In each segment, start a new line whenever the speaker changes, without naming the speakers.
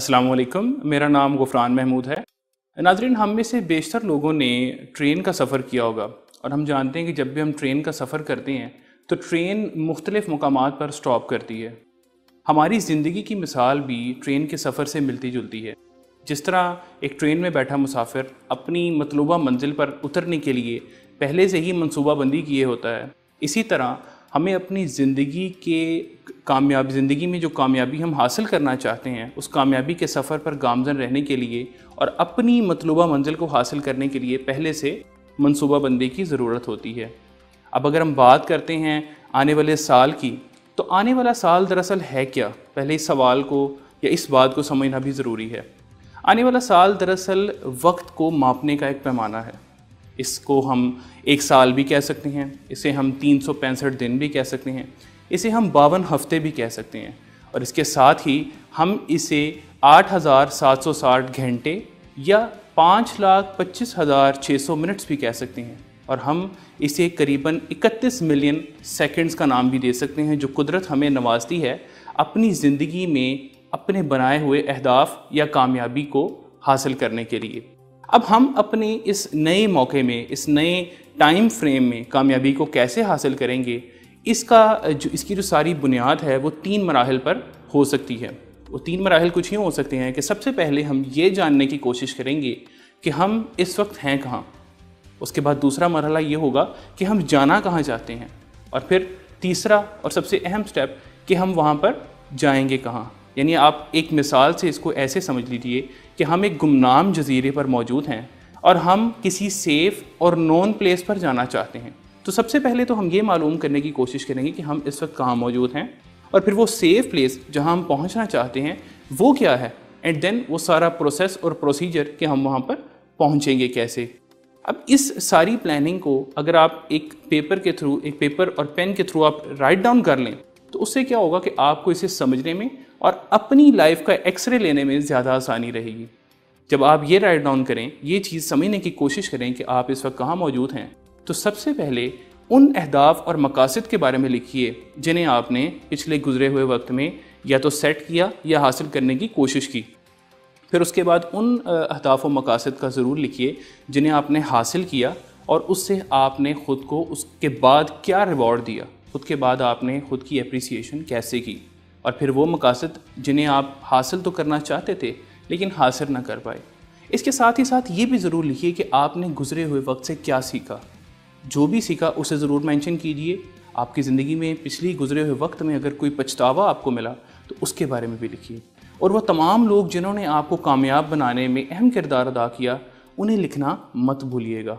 अस्सलाम वालेकुम, मेरा नाम गुफरान महमूद है। नाज़रीन, हम में से बेशतर लोगों ने ट्रेन का सफ़र किया होगा और हम जानते हैं कि जब भी हम ट्रेन का सफ़र करते हैं तो ट्रेन मुख्तलिफ़ मकामात पर स्टॉप करती है। हमारी ज़िंदगी की मिसाल भी ट्रेन के सफ़र से मिलती जुलती है। जिस तरह एक ट्रेन में बैठा मुसाफिर अपनी मतलूबा मंजिल पर उतरने के लिए पहले से ही मनसूबा बंदी किए होता है, इसी तरह हमें अपनी ज़िंदगी में जो कामयाबी हम हासिल करना चाहते हैं, उस कामयाबी के सफ़र पर गामज़न रहने के लिए और अपनी मतलूबा मंजिल को हासिल करने के लिए पहले से मनसूबा बंदी की ज़रूरत होती है। अब अगर हम बात करते हैं आने वाले साल की, तो आने वाला साल दरअसल है क्या? पहले इस सवाल को या इस बात को समझना भी ज़रूरी है। आने वाला साल दरअसल वक्त को मापने का एक पैमाना है। इसको हम एक साल भी कह सकते हैं, इसे हम 365 दिन भी कह सकते हैं, इसे हम 52 हफ्ते भी कह सकते हैं, और इसके साथ ही हम इसे 8,760 घंटे या 5,25,600 मिनट्स भी कह सकते हैं, और हम इसे करीबन 31 मिलियन सेकंड्स का नाम भी दे सकते हैं, जो कुदरत हमें नवाजती है अपनी ज़िंदगी में अपने बनाए हुए अहदाफ या कामयाबी को हासिल करने के लिए। अब हम अपने इस नए मौके में, इस नए टाइम फ्रेम में कामयाबी को कैसे हासिल करेंगे, इसकी जो सारी बुनियाद है वो 3 मराहिल पर हो सकती है। वो 3 मराहिल कुछ यूँ हो सकते हैं कि सबसे पहले हम ये जानने की कोशिश करेंगे कि हम इस वक्त हैं कहाँ। उसके बाद दूसरा मरहला ये होगा कि हम जाना कहाँ चाहते हैं, और फिर तीसरा और सबसे अहम स्टेप कि हम वहाँ पर जाएंगे कहाँ। यानी आप एक मिसाल से इसको ऐसे समझ लीजिए कि हम एक गुमनाम जजीरे पर मौजूद हैं और हम किसी सेफ़ और नोन प्लेस पर जाना चाहते हैं। तो सबसे पहले तो हम ये मालूम करने की कोशिश करेंगे कि हम इस वक्त कहाँ मौजूद हैं, और फिर वो सेफ़ प्लेस जहाँ हम पहुँचना चाहते हैं वो क्या है, एंड देन वो सारा प्रोसेस और प्रोसीजर कि हम वहाँ पर पहुँचेंगे कैसे। अब इस सारी प्लानिंग को अगर आप एक पेपर और पेन के थ्रू आप राइट डाउन कर लें, तो उससे क्या होगा कि आपको इसे समझने में और अपनी लाइफ का एक्सरे लेने में ज़्यादा आसानी रहेगी। जब आप ये राइट डाउन करें, ये चीज़ समझने की कोशिश करें कि आप इस वक्त कहाँ मौजूद हैं, तो सबसे पहले उन अहदाफ और मकासद के बारे में लिखिए जिन्हें आपने पिछले गुजरे हुए वक्त में या तो सेट किया या हासिल करने की कोशिश की। फिर उसके बाद उन अहदाफ और मकासद का ज़रूर लिखिए जिन्हें आपने हासिल किया और उससे आपने ख़ुद को उसके बाद क्या रिवॉर्ड दिया, खुद के बाद आपने खुद की एप्रिसिएशन कैसे की। और फिर वो मकासद जिन्हें आप हासिल तो करना चाहते थे लेकिन हासिल ना कर पाए। इसके साथ ही साथ ये भी ज़रूर लिखिए कि आपने गुजरे हुए वक्त से क्या सीखा। जो भी सीखा उसे ज़रूर मेंशन कीजिए। आपकी ज़िंदगी में पिछली गुजरे हुए वक्त में अगर कोई पछतावा आपको मिला तो उसके बारे में भी लिखिए। और वह तमाम लोग जिन्होंने आपको कामयाब बनाने में अहम किरदार अदा किया, उन्हें लिखना मत भूलिएगा।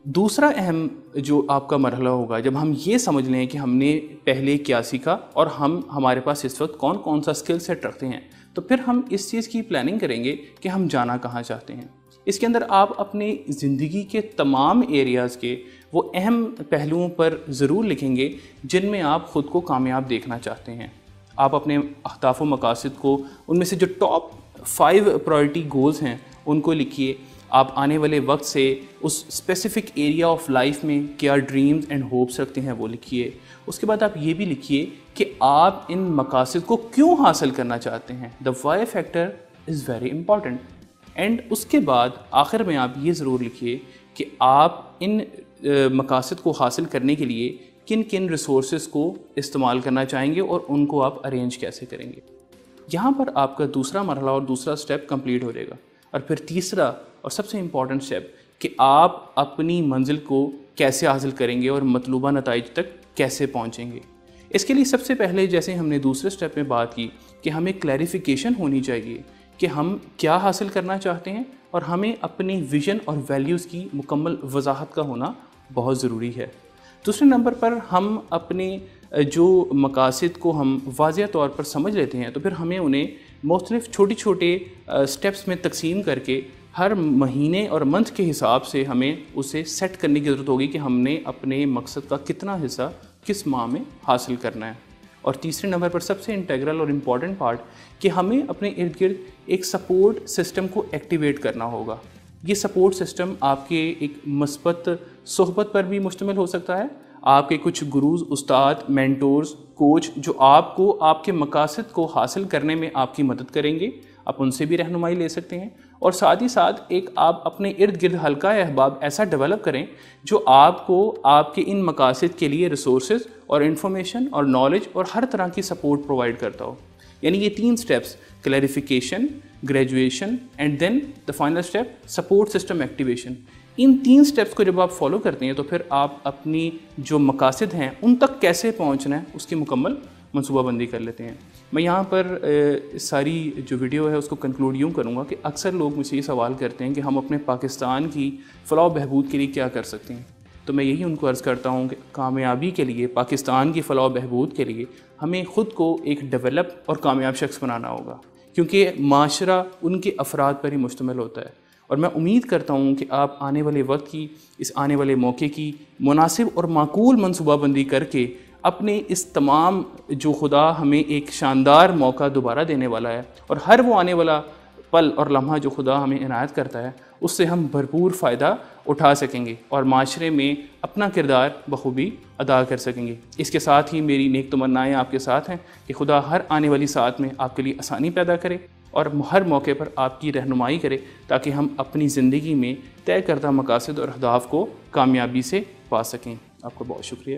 दूसरा अहम जो आपका मरहला होगा, जब हम ये समझ लें कि हमने पहले क्या सीखा और हमारे पास इस वक्त कौन कौन सा स्किल सेट रखते हैं, तो फिर हम इस चीज़ की प्लानिंग करेंगे कि हम जाना कहाँ चाहते हैं। इसके अंदर आप अपनी ज़िंदगी के तमाम एरियाज़ के वो अहम पहलुओं पर ज़रूर लिखेंगे जिनमें आप ख़ुद को कामयाब देखना चाहते हैं। आप अपने अहदाफ व मकासद को, उनमें से जो टॉप 5 प्रायोरिटी गोल्स हैं उनको लिखिए। आप आने वाले वक्त से उस स्पेसिफ़िक एरिया ऑफ लाइफ में क्या ड्रीम्स एंड होप्स रखते हैं वो लिखिए। उसके बाद आप ये भी लिखिए कि आप इन मकासद को क्यों हासिल करना चाहते हैं। The Y factor is very important. And उसके बाद आखिर में आप ये ज़रूर लिखिए कि आप इन मकासद को हासिल करने के लिए किन किन रिसोर्सेज को इस्तेमाल करना चाहेंगे और उनको आप अरेंज कैसे करेंगे। यहाँ पर आपका दूसरा मरहला और दूसरा स्टेप कंप्लीट हो जाएगा। और फिर तीसरा और सबसे इम्पॉर्टेंट स्टेप कि आप अपनी मंजिल को कैसे हासिल करेंगे और मतलूबा नताइज तक कैसे पहुँचेंगे। इसके लिए सबसे पहले, जैसे हमने दूसरे स्टेप में बात की, कि हमें क्लैरिफिकेशन होनी चाहिए कि हम क्या हासिल करना चाहते हैं, और हमें अपनी विज़न और वैल्यूज़ की मुकम्मल वजाहत का होना बहुत ज़रूरी है। दूसरे नंबर पर हम अपने जो मकासद को हम वाज़ेह तौर पर समझ लेते हैं, तो फिर हमें उन्हें मुख्तलिफ़ छोटे छोटे स्टेप्स में तकसीम करके हर महीने और मंथ के हिसाब से हमें उसे सेट करने की ज़रूरत होगी कि हमने अपने मकसद का कितना हिस्सा किस माह में हासिल करना है। और तीसरे नंबर पर सबसे इंटीग्रल और इम्पॉर्टेंट पार्ट कि हमें अपने इर्द गिर्द एक सपोर्ट सिस्टम को एक्टिवेट करना होगा। ये सपोर्ट सिस्टम आपके एक मस्बत सोहबत पर भी मुश्तमिल हो सकता है। आपके कुछ गुरूज, उस्ताद, मेंटोर्स, कोच जो आपको आपके मकासद को हासिल करने में आपकी मदद करेंगे, آپ ان سے بھی رہنمائی لے سکتے ہیں، اور ساتھ ہی ساتھ ایک آپ اپنے ارد گرد حلقہ احباب ایسا ڈیولپ کریں جو آپ کو آپ کے ان مقاصد کے لیے ریسورسز اور انفارمیشن اور نالج اور ہر طرح کی سپورٹ پرووائڈ کرتا ہو. یعنی یہ 3 steps, clarification, graduation and then the final step support system activation, ان 3 سٹیپس کو جب آپ فالو کرتے ہیں تو پھر آپ اپنی جو مقاصد ہیں ان تک کیسے پہنچنا ہے اس کی مکمل منصوبہ بندی کر لیتے ہیں. میں یہاں پر ساری جو ویڈیو ہے اس کو کنکلوڈ یوں کروں گا کہ اکثر لوگ مجھ سے یہ سوال کرتے ہیں کہ ہم اپنے پاکستان کی فلاح و بہبود کے لیے کیا کر سکتے ہیں. تو میں یہی ان کو عرض کرتا ہوں کہ کامیابی کے لیے، پاکستان کی فلاح و بہبود کے لیے ہمیں خود کو ایک ڈیولپ اور کامیاب شخص بنانا ہوگا، کیونکہ معاشرہ ان کے افراد پر ہی مشتمل ہوتا ہے. اور میں امید کرتا ہوں کہ آپ آنے والے وقت کی، اس آنے والے موقع کی مناسب اور معقول منصوبہ بندی کر کے اپنے اس تمام جو خدا ہمیں ایک شاندار موقع دوبارہ دینے والا ہے، اور ہر وہ آنے والا پل اور لمحہ جو خدا ہمیں عنایت کرتا ہے، اس سے ہم بھرپور فائدہ اٹھا سکیں گے اور معاشرے میں اپنا کردار بخوبی ادا کر سکیں گے. اس کے ساتھ ہی میری نیک تمنائیں آپ کے ساتھ ہیں کہ خدا ہر آنے والی ساعت میں آپ کے لیے آسانی پیدا کرے اور ہر موقع پر آپ کی رہنمائی کرے، تاکہ ہم اپنی زندگی میں طے کردہ مقاصد اور اہداف کو کامیابی سے پا سکیں. آپ کا بہت شکریہ.